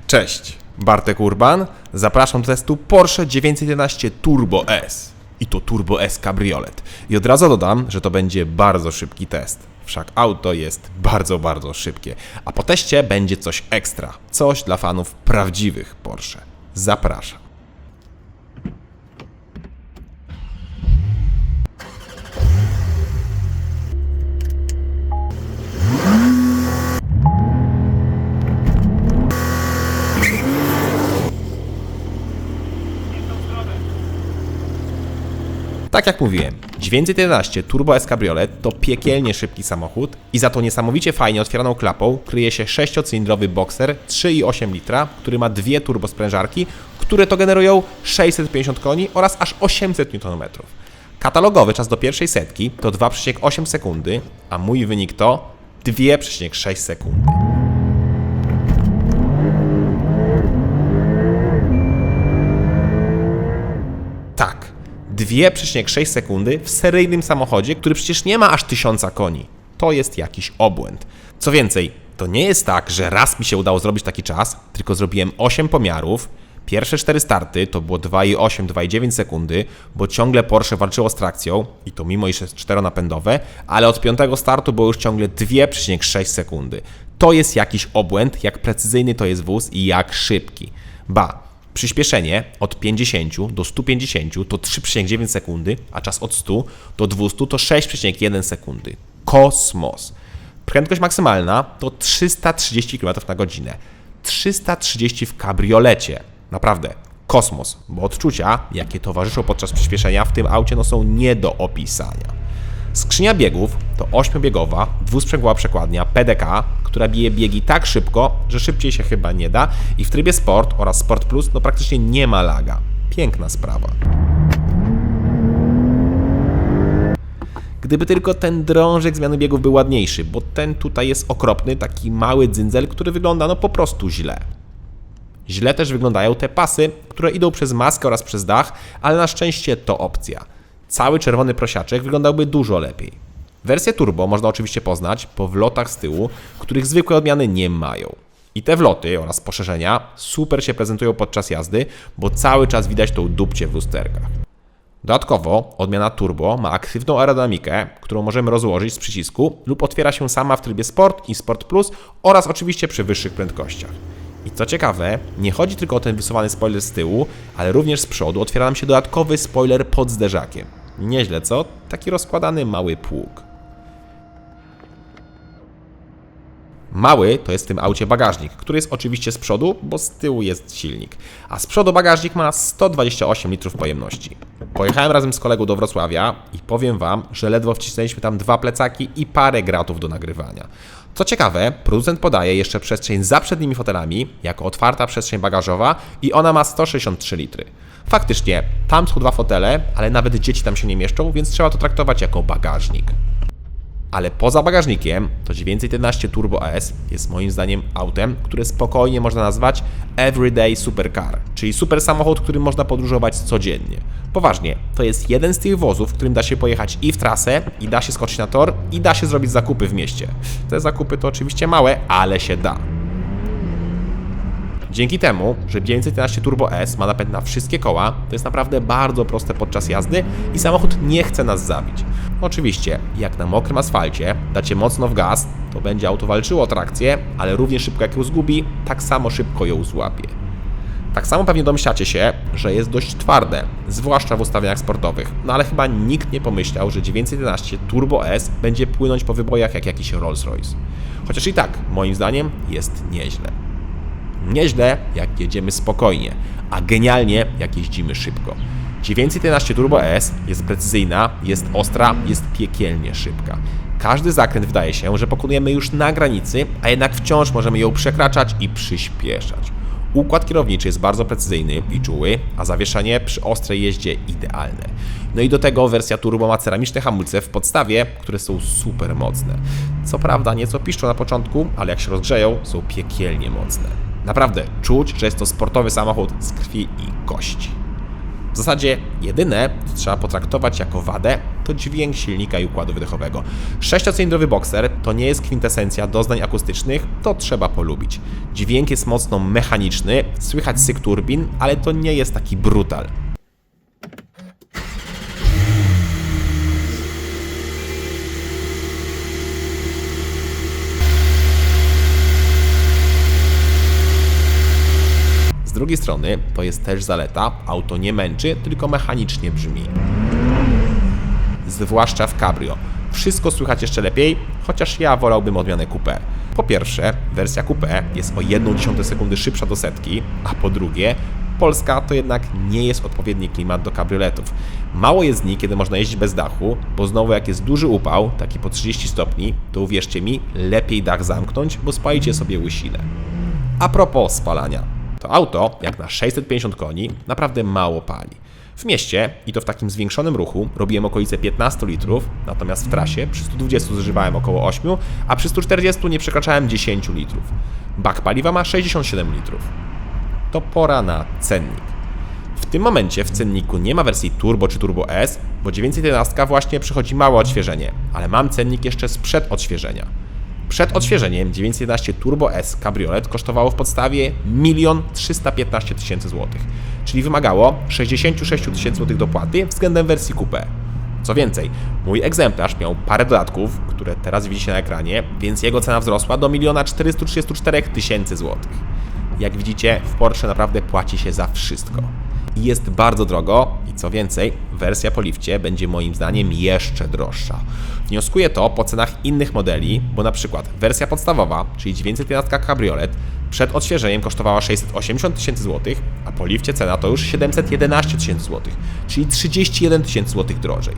Cześć, Bartek Urban. Zapraszam do testu Porsche 911 Turbo S. I to Turbo S Cabriolet. I od razu dodam, że to będzie bardzo szybki test. Wszak auto jest bardzo szybkie. A po teście będzie coś ekstra. Coś dla fanów prawdziwych Porsche. Zapraszam. Tak jak mówiłem, 911 Turbo S Cabriolet to piekielnie szybki samochód i za to niesamowicie fajnie otwieraną klapą kryje się 6-cylindrowy Boxer 3,8 litra, który ma dwie turbosprężarki, które to generują 650 koni oraz aż 800 Nm. Katalogowy czas do pierwszej setki to 2,8 sekundy, a mój wynik to 2,6 sekundy. Tak. 2,6 sekundy w seryjnym samochodzie, który przecież nie ma aż 1000 koni. To jest jakiś obłęd. Co więcej, to nie jest tak, że raz mi się udało zrobić taki czas, tylko zrobiłem 8 pomiarów. Pierwsze 4 starty to było 2,8-2,9 sekundy, bo ciągle Porsche walczyło z trakcją i to mimo iż jest 4-napędowe, ale od 5 startu było już ciągle 2,6 sekundy. To jest jakiś obłęd, jak precyzyjny to jest wóz i jak szybki. Przyspieszenie od 50 do 150 to 3,9 sekundy, a czas od 100 do 200 to 6,1 sekundy. Kosmos. Prędkość maksymalna to 330 km na godzinę. 330 w kabriolecie. Naprawdę, kosmos, bo odczucia, jakie towarzyszą podczas przyspieszenia w tym aucie, są nie do opisania. Skrzynia biegów to 8-biegowa, dwusprzęgłowa przekładnia PDK, która bije biegi tak szybko, że szybciej się chyba nie da i w trybie Sport oraz Sport Plus praktycznie nie ma laga. Piękna sprawa. Gdyby tylko ten drążek zmiany biegów był ładniejszy, bo ten tutaj jest okropny, taki mały dzyndzel, który wygląda po prostu źle. Źle też wyglądają te pasy, które idą przez maskę oraz przez dach, ale na szczęście to opcja. Cały czerwony prosiaczek wyglądałby dużo lepiej. Wersję turbo można oczywiście poznać po wlotach z tyłu, których zwykłe odmiany nie mają. I te wloty oraz poszerzenia super się prezentują podczas jazdy, bo cały czas widać tą dupcię w lusterkach. Dodatkowo odmiana turbo ma aktywną aerodynamikę, którą możemy rozłożyć z przycisku lub otwiera się sama w trybie Sport i Sport Plus oraz oczywiście przy wyższych prędkościach. I co ciekawe, nie chodzi tylko o ten wysuwany spoiler z tyłu, ale również z przodu otwiera nam się dodatkowy spoiler pod zderzakiem. Nieźle, co? Taki rozkładany mały pług. Mały to jest w tym aucie bagażnik, który jest oczywiście z przodu, bo z tyłu jest silnik. A z przodu bagażnik ma 128 litrów pojemności. Pojechałem razem z kolegą do Wrocławia i powiem Wam, że ledwo wcisnęliśmy tam 2 plecaki i parę gratów do nagrywania. Co ciekawe, producent podaje jeszcze przestrzeń za przednimi fotelami, jako otwarta przestrzeń bagażowa i ona ma 163 litry. Faktycznie, tam są 2 fotele, ale nawet dzieci tam się nie mieszczą, więc trzeba to traktować jako bagażnik. Ale poza bagażnikiem, to 911 Turbo S jest moim zdaniem autem, które spokojnie można nazwać everyday supercar, czyli super samochód, którym można podróżować codziennie. Poważnie, to jest jeden z tych wozów, w którym da się pojechać i w trasę, i da się skoczyć na tor, i da się zrobić zakupy w mieście. Te zakupy to oczywiście małe, ale się da. Dzięki temu, że 911 Turbo S ma napęd na wszystkie koła, to jest naprawdę bardzo proste podczas jazdy i samochód nie chce nas zabić. Oczywiście, jak na mokrym asfalcie dacie mocno w gaz, to będzie auto walczyło o trakcję, ale równie szybko jak ją zgubi, tak samo szybko ją złapie. Tak samo pewnie domyślacie się, że jest dość twarde, zwłaszcza w ustawieniach sportowych, ale chyba nikt nie pomyślał, że 911 Turbo S będzie płynąć po wybojach jak jakiś Rolls-Royce. Chociaż i tak, moim zdaniem, jest nieźle. Nieźle, jak jedziemy spokojnie, a genialnie, jak jeździmy szybko. 911 Turbo S jest precyzyjna, jest ostra, jest piekielnie szybka. Każdy zakręt wydaje się, że pokonujemy już na granicy, a jednak wciąż możemy ją przekraczać i przyspieszać. Układ kierowniczy jest bardzo precyzyjny i czuły, a zawieszenie przy ostrej jeździe idealne. No i do tego wersja turbo ma ceramiczne hamulce w podstawie, które są super mocne. Co prawda nieco piszczą na początku, ale jak się rozgrzeją, są piekielnie mocne. Naprawdę czuć, że jest to sportowy samochód z krwi i kości. W zasadzie jedyne, co trzeba potraktować jako wadę, to dźwięk silnika i układu wydechowego. 6-cylindrowy Boxer to nie jest kwintesencja doznań akustycznych, to trzeba polubić. Dźwięk jest mocno mechaniczny, słychać syk turbin, ale to nie jest taki brutal. Z drugiej strony to jest też zaleta, auto nie męczy, tylko mechanicznie brzmi. Zwłaszcza w cabrio. Wszystko słychać jeszcze lepiej, chociaż ja wolałbym odmianę coupé. Po pierwsze, wersja coupé jest o 0,1 sekundy szybsza do setki, a po drugie, Polska to jednak nie jest odpowiedni klimat do kabrioletów. Mało jest dni, kiedy można jeździć bez dachu, bo znowu jak jest duży upał, taki po 30 stopni, to uwierzcie mi, lepiej dach zamknąć, bo spalicie sobie łysinę. A propos spalania. To auto, jak na 650 koni, naprawdę mało pali. W mieście, i to w takim zwiększonym ruchu, robiłem okolice 15 litrów, natomiast w trasie przy 120 zużywałem około 8, a przy 140 nie przekraczałem 10 litrów. Bak paliwa ma 67 litrów. To pora na cennik. W tym momencie w cenniku nie ma wersji Turbo czy Turbo S, bo 911 właśnie przechodzi małe odświeżenie, ale mam cennik jeszcze sprzed odświeżenia. Przed odświeżeniem 911 Turbo S Cabriolet kosztowało w podstawie 1 315 000 złotych, czyli wymagało 66 000 złotych dopłaty względem wersji coupé. Co więcej, mój egzemplarz miał parę dodatków, które teraz widzicie na ekranie, więc jego cena wzrosła do 1 434 000 złotych. Jak widzicie, w Porsche naprawdę płaci się za wszystko. I jest bardzo drogo i co więcej, wersja po lifcie będzie moim zdaniem jeszcze droższa. Wnioskuję to po cenach innych modeli, bo na przykład wersja podstawowa, czyli 911 Cabriolet, przed odświeżeniem kosztowała 680 000 złotych, a po lifcie cena to już 711 000 złotych, czyli 31 000 złotych drożej.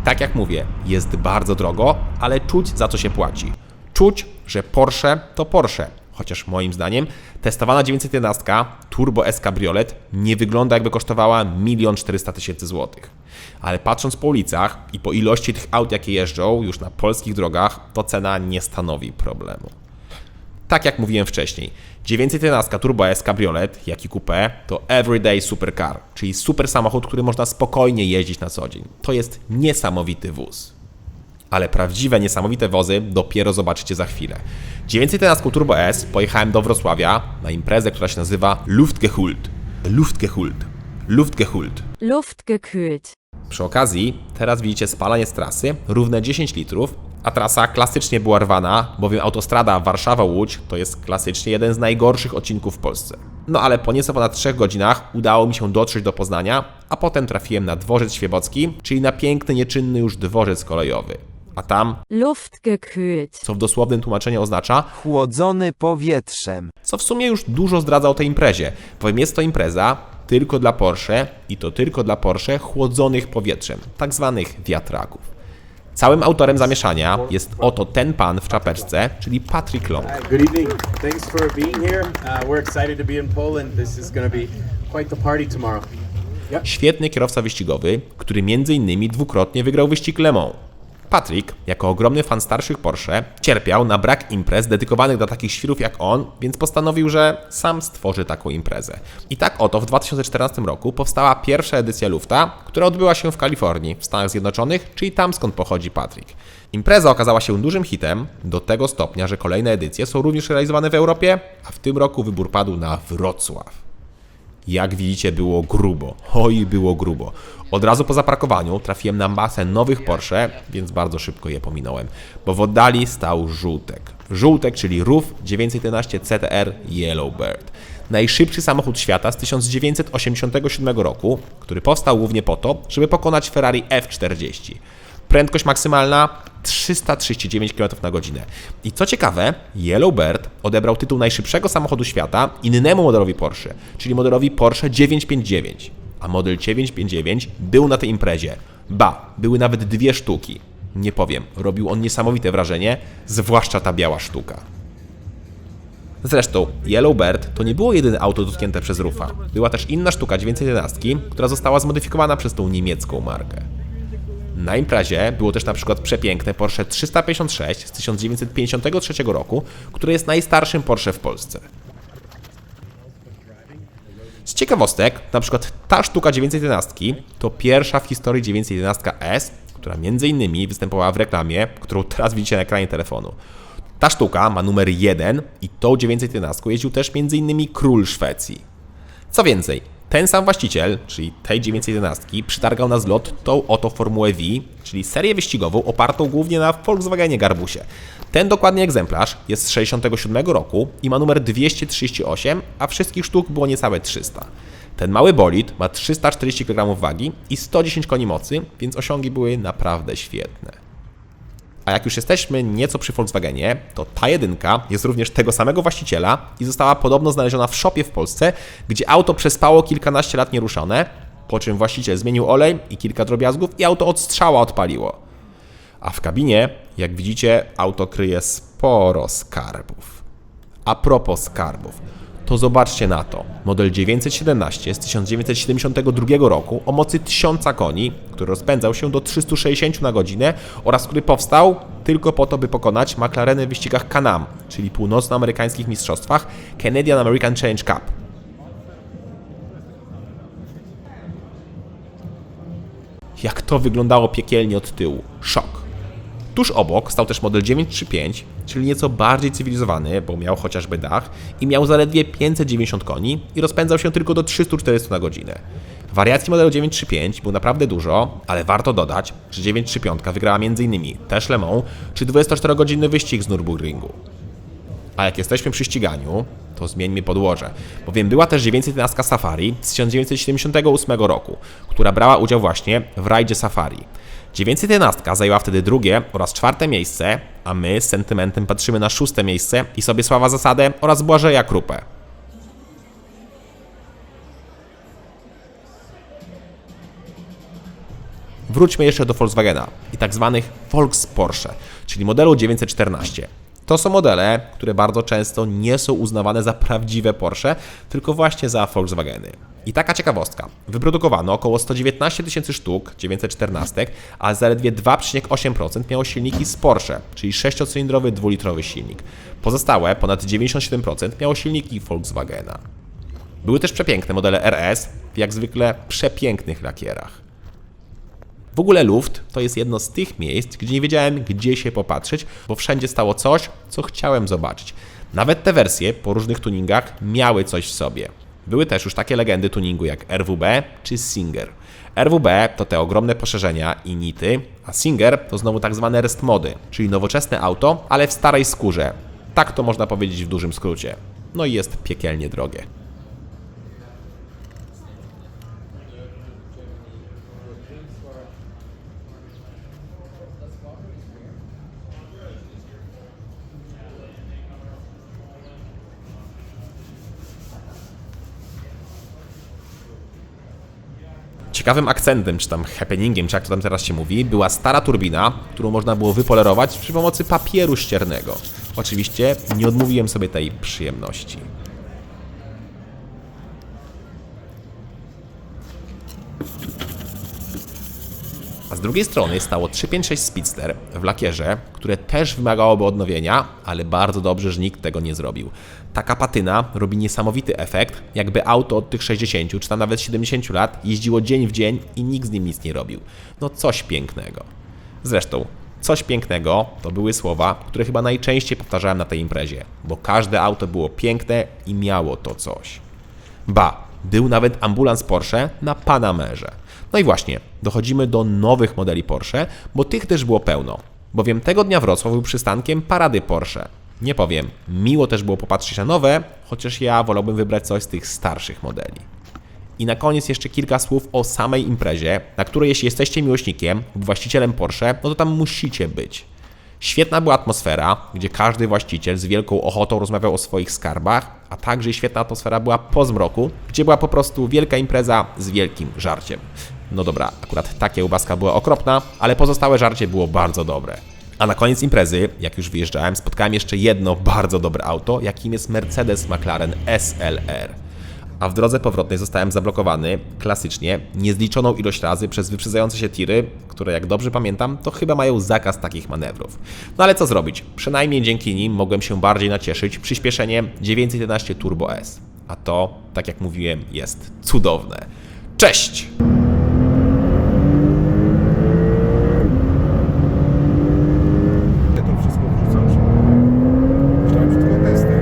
Tak jak mówię, jest bardzo drogo, ale czuć za co się płaci. Czuć, że Porsche to Porsche. Chociaż moim zdaniem testowana 911 Turbo S Cabriolet nie wygląda jakby kosztowała 1 400 000 złotych. Ale patrząc po ulicach i po ilości tych aut jakie jeżdżą już na polskich drogach, to cena nie stanowi problemu. Tak jak mówiłem wcześniej, 911 Turbo S Cabriolet, jak i Coupé, to everyday supercar, czyli super samochód, który można spokojnie jeździć na co dzień. To jest niesamowity wóz. Ale prawdziwe, niesamowite wozy dopiero zobaczycie za chwilę. 911 Turbo S pojechałem do Wrocławia na imprezę, która się nazywa Luftgekühlt. Przy okazji, teraz widzicie spalanie z trasy, równe 10 litrów, a trasa klasycznie była rwana, bowiem autostrada Warszawa-Łódź to jest klasycznie jeden z najgorszych odcinków w Polsce. No ale po nieco ponad 3 godzinach udało mi się dotrzeć do Poznania, a potem trafiłem na dworzec świebocki, czyli na piękny, nieczynny już dworzec kolejowy. A tam Luftgekühlt, co w dosłownym tłumaczeniu oznacza chłodzony powietrzem. co w sumie już dużo zdradza o tej imprezie, bowiem jest to impreza tylko dla Porsche i to tylko dla Porsche chłodzonych powietrzem, tak zwanych wiatraków. Całym autorem zamieszania jest oto ten pan w czapeczce, czyli Patrick Long. Good evening. Thanks for being here. We're excited to be in Poland. This is going to be quite the party tomorrow. Świetny kierowca wyścigowy, który m.in. dwukrotnie wygrał wyścig Le Mans. Patrick, jako ogromny fan starszych Porsche, cierpiał na brak imprez dedykowanych dla takich świrów jak on, więc postanowił, że sam stworzy taką imprezę. I tak oto w 2014 roku powstała pierwsza edycja Lufta, która odbyła się w Kalifornii, w Stanach Zjednoczonych, czyli tam skąd pochodzi Patrick. Impreza okazała się dużym hitem, do tego stopnia, że kolejne edycje są również realizowane w Europie, a w tym roku wybór padł na Wrocław. Jak widzicie, było grubo. Oj, było grubo. Od razu po zaparkowaniu trafiłem na masę nowych Porsche, więc bardzo szybko je pominąłem, bo w oddali stał żółtek. Żółtek, czyli RUF 911 CTR Yellowbird. Najszybszy samochód świata z 1987 roku, który powstał głównie po to, żeby pokonać Ferrari F40. Prędkość maksymalna 339 km na godzinę. I co ciekawe, Yellowbird odebrał tytuł najszybszego samochodu świata innemu modelowi Porsche, czyli modelowi Porsche 959. A model 959 był na tej imprezie. Ba, były nawet 2 sztuki. Nie powiem, robił on niesamowite wrażenie, zwłaszcza ta biała sztuka. Zresztą Yellowbird to nie było jedyne auto dotknięte przez RUF-a. Była też inna sztuka 911, która została zmodyfikowana przez tą niemiecką markę. Na imprezie było też na przykład przepiękne Porsche 356 z 1953 roku, które jest najstarszym Porsche w Polsce. Z ciekawostek, na przykład ta sztuka 911 to pierwsza w historii 911S, która m.in. występowała w reklamie, którą teraz widzicie na ekranie telefonu. Ta sztuka ma numer 1 i tą 911 jeździł też m.in. król Szwecji. Co więcej, ten sam właściciel, czyli tej 911, przytargał na zlot tą oto Formułę V, czyli serię wyścigową opartą głównie na Volkswagenie Garbusie. Ten dokładny egzemplarz jest z 1967 roku i ma numer 238, a wszystkich sztuk było niecałe 300. Ten mały bolid ma 340 kg wagi i 110 koni mocy, więc osiągi były naprawdę świetne. A jak już jesteśmy nieco przy Volkswagenie, to ta jedynka jest również tego samego właściciela i została podobno znaleziona w shopie w Polsce, gdzie auto przespało kilkanaście lat nieruszone, po czym właściciel zmienił olej i kilka drobiazgów i auto od strzała odpaliło. A w kabinie, jak widzicie, auto kryje sporo skarbów. A propos skarbów, to zobaczcie na to. Model 917 z 1972 roku o mocy 1000 koni, który rozpędzał się do 360 na godzinę oraz który powstał tylko po to, by pokonać McLareny w wyścigach Can-Am, czyli północnoamerykańskich mistrzostwach Canadian American Challenge Cup. Jak to wyglądało piekielnie od tyłu. Szok. Tuż obok stał też model 935, czyli nieco bardziej cywilizowany, bo miał chociażby dach i miał zaledwie 590 koni i rozpędzał się tylko do 340 na godzinę. Wariacji modelu 935 było naprawdę dużo, ale warto dodać, że 935 wygrała m.in. też Le Mans czy 24-godzinny wyścig z Nürburgringu. A jak jesteśmy przy ściganiu, to zmieńmy podłoże, bowiem była też 911 Safari z 1978 roku, która brała udział właśnie w rajdzie Safari. 911 zajęła wtedy drugie oraz czwarte miejsce, a my z sentymentem patrzymy na 6. miejsce i Sobiesława Zasadę oraz Błażeja Krupę. Wróćmy jeszcze do Volkswagena i tak zwanych Volks-Porsche, czyli modelu 914. To są modele, które bardzo często nie są uznawane za prawdziwe Porsche, tylko właśnie za Volkswageny. I taka ciekawostka. Wyprodukowano około 119 000 sztuk 914, a zaledwie 2,8% miało silniki z Porsche, czyli 6-cylindrowy, 2-litrowy silnik. Pozostałe, ponad 97% miało silniki Volkswagena. Były też przepiękne modele RS, w jak zwykle przepięknych lakierach. W ogóle Luft to jest jedno z tych miejsc, gdzie nie wiedziałem, gdzie się popatrzeć, bo wszędzie stało coś, co chciałem zobaczyć. Nawet te wersje po różnych tuningach miały coś w sobie. Były też już takie legendy tuningu jak RWB czy Singer. RWB to te ogromne poszerzenia i nity, a Singer to znowu tak zwane rest mody, czyli nowoczesne auto, ale w starej skórze. Tak to można powiedzieć w dużym skrócie. No i jest piekielnie drogie. Ciekawym akcentem, czy tam happeningiem, czy jak to tam teraz się mówi, była stara turbina, którą można było wypolerować przy pomocy papieru ściernego. Oczywiście nie odmówiłem sobie tej przyjemności. A z drugiej strony stało 356 Speedster w lakierze, które też wymagałoby odnowienia, ale bardzo dobrze, że nikt tego nie zrobił. Taka patyna robi niesamowity efekt, jakby auto od tych 60 czy tam nawet 70 lat jeździło dzień w dzień i nikt z nim nic nie robił. No coś pięknego. Zresztą, coś pięknego to były słowa, które chyba najczęściej powtarzałem na tej imprezie, bo każde auto było piękne i miało to coś. Ba, był nawet ambulans Porsche na Panamerze. No i właśnie, dochodzimy do nowych modeli Porsche, bo tych też było pełno. Bowiem tego dnia Wrocław był przystankiem parady Porsche. Nie powiem, miło też było popatrzeć na nowe, chociaż ja wolałbym wybrać coś z tych starszych modeli. I na koniec jeszcze kilka słów o samej imprezie, na której jeśli jesteście miłośnikiem lub właścicielem Porsche, no to tam musicie być. Świetna była atmosfera, gdzie każdy właściciel z wielką ochotą rozmawiał o swoich skarbach, a także świetna atmosfera była po zmroku, gdzie była po prostu wielka impreza z wielkim żarciem. No dobra, akurat ta kiełbaska była okropna, ale pozostałe żarcie było bardzo dobre. A na koniec imprezy, jak już wyjeżdżałem, spotkałem jeszcze jedno bardzo dobre auto, jakim jest Mercedes McLaren SLR. A w drodze powrotnej zostałem zablokowany, klasycznie, niezliczoną ilość razy przez wyprzedzające się tiry, które jak dobrze pamiętam, to chyba mają zakaz takich manewrów. No ale co zrobić? Przynajmniej dzięki nim mogłem się bardziej nacieszyć przyspieszeniem 911 Turbo S. A to, tak jak mówiłem, jest cudowne. Cześć! Ty to wszystko wrzucasz? Myślałem, że tylko testy.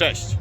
Cześć!